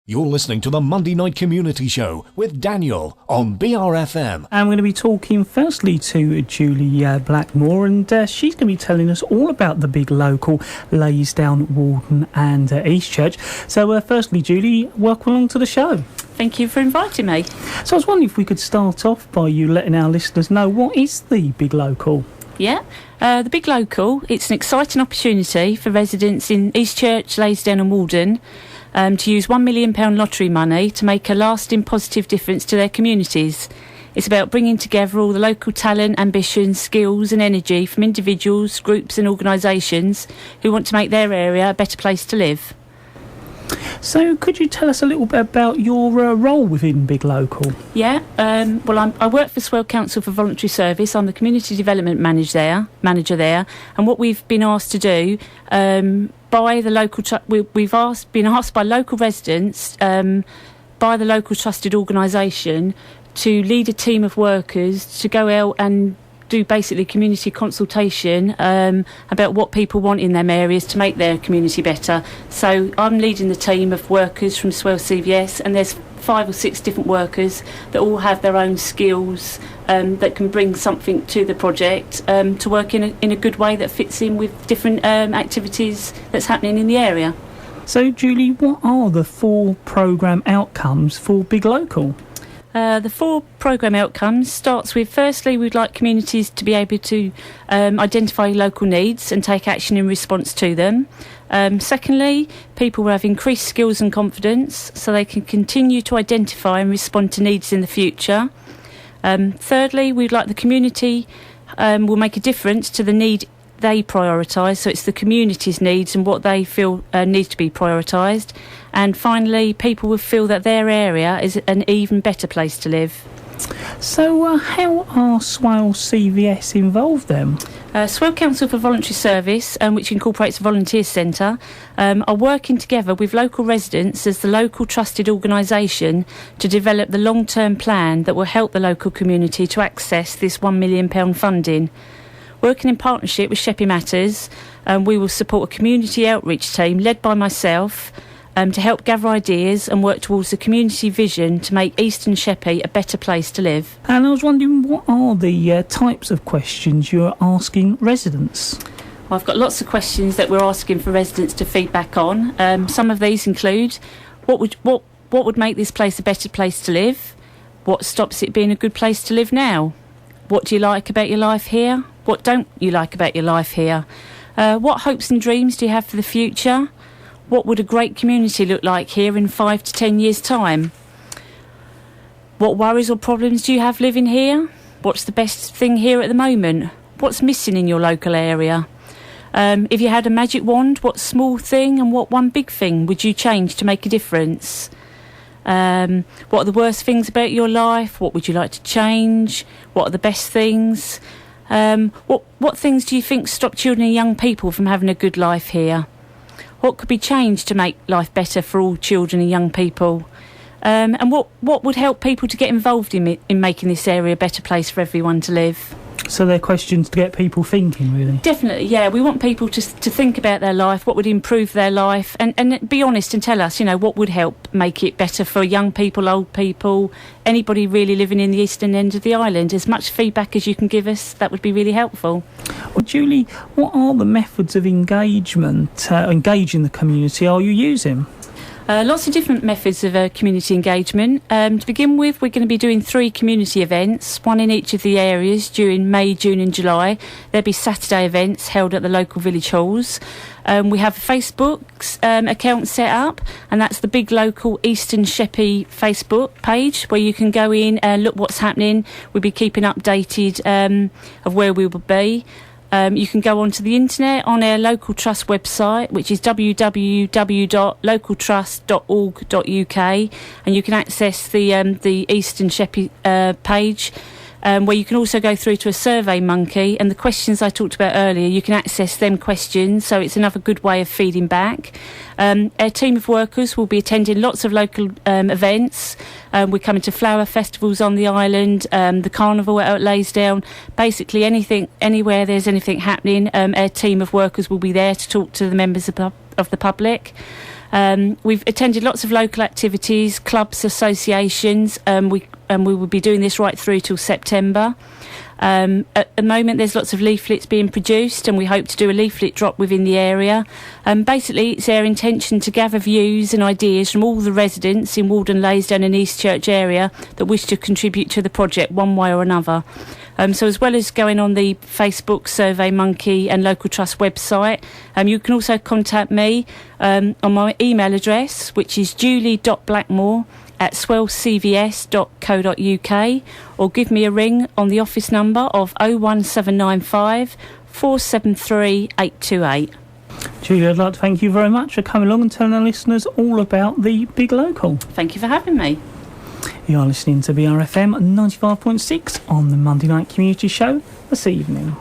You're listening to the Monday Night Community Show with Daniel on BRFM. And we're going to be talking firstly to Julie Blackmore, and she's going to be telling us all about the Big Local Leysdown, Warden and Eastchurch. So firstly, Julie, welcome along to the show. Thank you for inviting me. So I was wondering if we could start off by you letting our listeners know, what is the Big Local? Yeah, the Big Local, it's an exciting opportunity for residents in Eastchurch, Leysdown and Warden to use £1 million lottery money to make a lasting positive difference to their communities. It's about bringing together all the local talent, ambitions, skills and energy from individuals, groups and organisations who want to make their area a better place to live. So could you tell us a little bit about your role within Big Local? Yeah, I work for Swale Council for Voluntary Service. I'm the Community Development Manager there, and what we've been asked to do by the local been asked by local residents by the local trusted organisation to lead a team of workers to go out and do basically community consultation about what people want in them areas to make their community better. So I'm leading the team of workers from Swale CVS, and there's 5 or 6 different workers that all have their own skills that can bring something to the project to work in a good way that fits in with different activities that's happening in the area. So Julie, what are the 4 programme outcomes for Big Local? The 4 programme outcomes starts with, firstly, we'd like communities to be able to identify local needs and take action in response to them. Secondly, people will have increased skills and confidence so they can continue to identify and respond to needs in the future. Thirdly, we'd like the community will make a difference to the need they prioritise, so it's the community's needs and what they feel needs to be prioritised. And finally, people will feel that their area is an even better place to live. So how are Swale CVS involved then? Swale Council for Voluntary Service, which incorporates a volunteer centre, are working together with local residents as the local trusted organisation to develop the long-term plan that will help the local community to access this £1 million funding. Working in partnership with Sheppey Matters, we will support a community outreach team led by myself to help gather ideas and work towards the community vision to make Eastern Sheppey a better place to live. And I was wondering, what are the types of questions you're asking residents? Well, I've got lots of questions that we're asking for residents to feedback on. Some of these include, what would make this place a better place to live? What stops it being a good place to live now? What do you like about your life here? What don't you like about your life here? What hopes and dreams do you have for the future? What would a great community look like here in 5 to 10 years' time? What worries or problems do you have living here? What's the best thing here at the moment? What's missing in your local area? If you had a magic wand, what small thing and what one big thing would you change to make a difference? What are the worst things about your life? What would you like to change? What are the best things? What things do you think stop children and young people from having a good life here? What could be changed to make life better for all children and young people? And what would help people to get involved in making this area a better place for everyone to live? So they're questions to get people thinking, really? Definitely, yeah. We want people to think about their life, what would improve their life, and be honest and tell us, what would help make it better for young people, old people, anybody really living in the eastern end of the island. As much feedback as you can give us, that would be really helpful. Well, Julie, what are the methods of engaging the community are you using? Lots of different methods of community engagement. To begin with, we're going to be doing 3 community events, one in each of the areas during May, June and July. There'll be Saturday events held at the local village halls. We have a Facebook account set up, and that's the Big Local Eastern Sheppey Facebook page, where you can go in and look what's happening. We'll be keeping updated of where we will be. You can go onto the internet on our local trust website, which is www.localtrust.org.uk, and you can access the Eastern Sheppey page, where you can also go through to a Survey Monkey, and the questions I talked about earlier, you can access them questions, so it's another good way of feeding back. Our team of workers will be attending lots of local events. We're coming to flower festivals on the island, the carnival out at Leysdown, basically anywhere there's anything happening, our team of workers will be there to talk to the members of the public. We've attended lots of local activities, clubs, associations. We will be doing this right through till September. At the moment, there's lots of leaflets being produced, and we hope to do a leaflet drop within the area. Basically, it's our intention to gather views and ideas from all the residents in Warden, Leysdown and Eastchurch area that wish to contribute to the project one way or another. So as well as going on the Facebook, Survey Monkey and Local Trust website, you can also contact me on my email address, which is julie.blackmore@swallecvs.co.uk, or give me a ring on the office number of 01795 473 828. Julie, I'd like to thank you very much for coming along and telling our listeners all about the Big Local. Thank you for having me. You are listening to BRFM 95.6 on the Monday Night Community Show this evening.